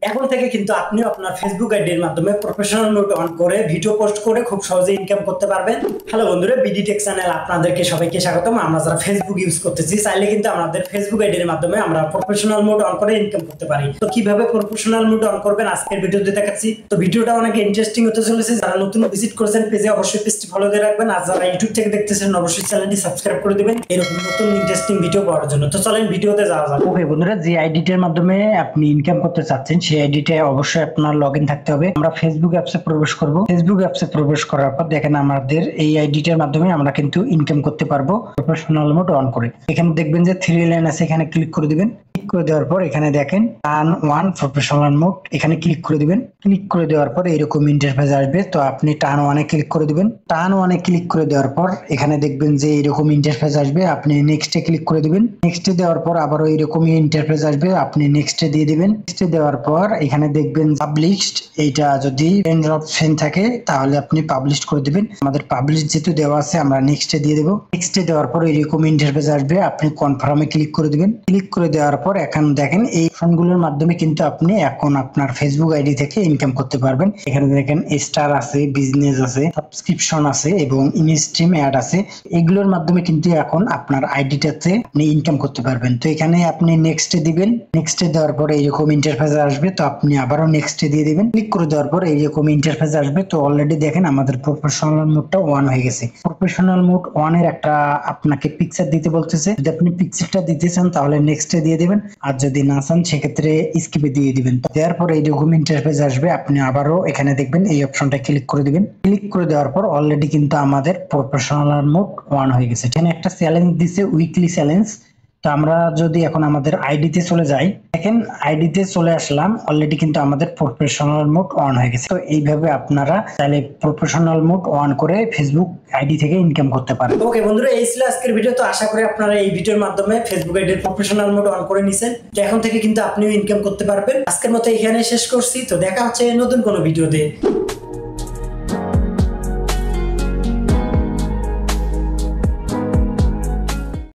এখন থেকে কিন্তু আপনি আপনার ফেসবুক আইডির মাধ্যমে প্রফেশনাল মোড অন করে ভিডিও পোস্ট করে খুব সহজে ইনকাম করতে পারবেন। হ্যালো বন্ধুরা, বিডি টেক চ্যানেল আপনাদেরকে সবাইকে স্বাগতম। আমরা যারা ফেসবুক ইউজ করতেছি চাইলে কিন্তু আমাদের ফেসবুক আইডির মাধ্যমে আমরা প্রফেশনাল মোড অন করে ইনকাম করতে পারি। তো কিভাবে প্রফেশনাল মোড অন করবেন আজকের ভিডিওতে দেখাচ্ছি। তো ভিডিওটা অনেক ইন্টারেস্টিং হতে চলেছে। যারা নতুন ভিজিট করেছেন পেজে অবশ্যই পেজটি ফলো দিয়ে রাখবেন, আর যারা ইউটিউব থেকে দেখতেছেন অবশ্যই চ্যানেলটি সাবস্ক্রাইব করে দিবেন এরকম নতুন ইন্টারেস্টিং ভিডিও পাওয়ার জন্য। তো চলেন ভিডিওতে যাওয়া যাক। ওকে বন্ধুরা, যে আইডিটার মাধ্যমে আপনি ইনকাম করতে চাচ্ছেন সেই আইডিটা অবশ্যই আপনার লগইন থাকতে হবে। আমরা ফেসবুক অ্যাপসে প্রবেশ করব। ফেসবুক অ্যাপসে প্রবেশ করার পর দেখেন আমাদের এই আইডিটার মাধ্যমে আমরা কিন্তু ইনকাম করতে পারবো প্রফেশনাল মোড অন করে। এখানে দেখবেন যে 3 লাইন আছে, এখানে ক্লিক করে দিবেন। ক্লিক করে দেওয়ার পর এখানে দেখেন টার্ন ওয়ান প্রফেশনাল মোড, এখানে ক্লিক করে দিবেন। ক্লিক করে দেওয়ার পর এরকম ইন্টারফেস আসবে। তো আপনি টার্ন ওয়ানে ক্লিক করে দিবেন। টার্ন ওয়ানে ক্লিক করে দেওয়ার পর এখানে দেখবেন যে এরকম ইন্টারফেস আসবে। আপনি নেক্সটে ক্লিক করে দিবেন। নেক্সটে দেওয়ার পর আবারও এরকমই ইন্টারফেস আসবে, আপনি নেক্সটে দিয়ে দিবেন। নেক্সটে দেওয়ার পর এখানে দেখবেন পাবলিশড, এইটা যদি এন্ড অপশন থাকে তাহলে আপনি পাবলিশ করে দিবেন। আমাদের পাবলিশ যেহেতু দেওয়া আছে আমরা নেক্সটে দিয়ে দেবো। নেক্সটে দেওয়ার পর এরকম ইন্টারফেস আসবে, আপনি কনফার্মে ক্লিক করে দিবেন। ক্লিক করে দেওয়ার পর এখন দেখেন এই অপশনগুলোর মাধ্যমে কিন্তু আপনি এখন আপনার ফেসবুক আইডি থেকে ইনকাম করতে পারবেন। এখানে দেখেন স্টার আছে, বিজনেস আছে, সাবস্ক্রিপশন আছে এবং ইনস্ট্রিম অ্যাড আছে। এগুলোর মাধ্যমে কিন্তু এখন আপনার আইডিটাতে আপনি ইনকাম করতে পারবেন। তো এখানে আপনি নেক্সটে দিবেন। নেক্সটে দেওয়ার পরে এরকম ইন্টারফেস আসবে, তো আপনি আবারও নেক্সটে দিয়ে দিবেন। ক্লিক করে দেওয়ার পর এইরকম ইন্টারফেস আসবে। তো অলরেডি দেখেন আমাদের প্রফেশনাল মোডটা অন হয়ে গেছে। প্রফেশনাল মোড অন এর একটা আপনাকে পিকচার দিতে বলতেছে। যদি আপনি পিকচারটা দিতে চান তাহলে নেক্সটে দিয়ে দিবেন, আর যদি না চান সেক্ষেত্রে স্কিপে দিয়ে দিবেন। দেওয়ার পর এইরকম ইন্টারফেস আসবে, আপনি আবারও এখানে দেখবেন এই অপশনটা ক্লিক করে দিবেন। ক্লিক করে দেওয়ার পর অলরেডি কিন্তু আমাদের প্রফেশনাল মোড অন হয়ে গেছে। এখানে একটা চ্যালেঞ্জ দিছে, উইকলি চ্যালেঞ্জ। তো আমরা যদি এখন আমাদের আইডিতে চলে যাই, দেখেন আইডিতে চলে আসলাম, অলরেডি কিন্তু আমাদের প্রফেশনাল মোড অন হয়ে গেছে। তো এইভাবে আপনারা তাহলে প্রফেশনাল মোড অন করে ফেসবুক আইডি থেকে ইনকাম করতে পারেন। ওকে বন্ধুরা, এই ছিল আজকের ভিডিও। তো আশা করি আপনারা এই ভিডিওর মাধ্যমে ফেসবুক আইডির প্রফেশনাল মোড অন করে নিছেন। তো এখন থেকে কিন্তু আপনিও ইনকাম করতে পারবেন। আজকের মতো এখানে শেষ করছি। তো দেখা হচ্ছে নতুন কোনো ভিডিওতে।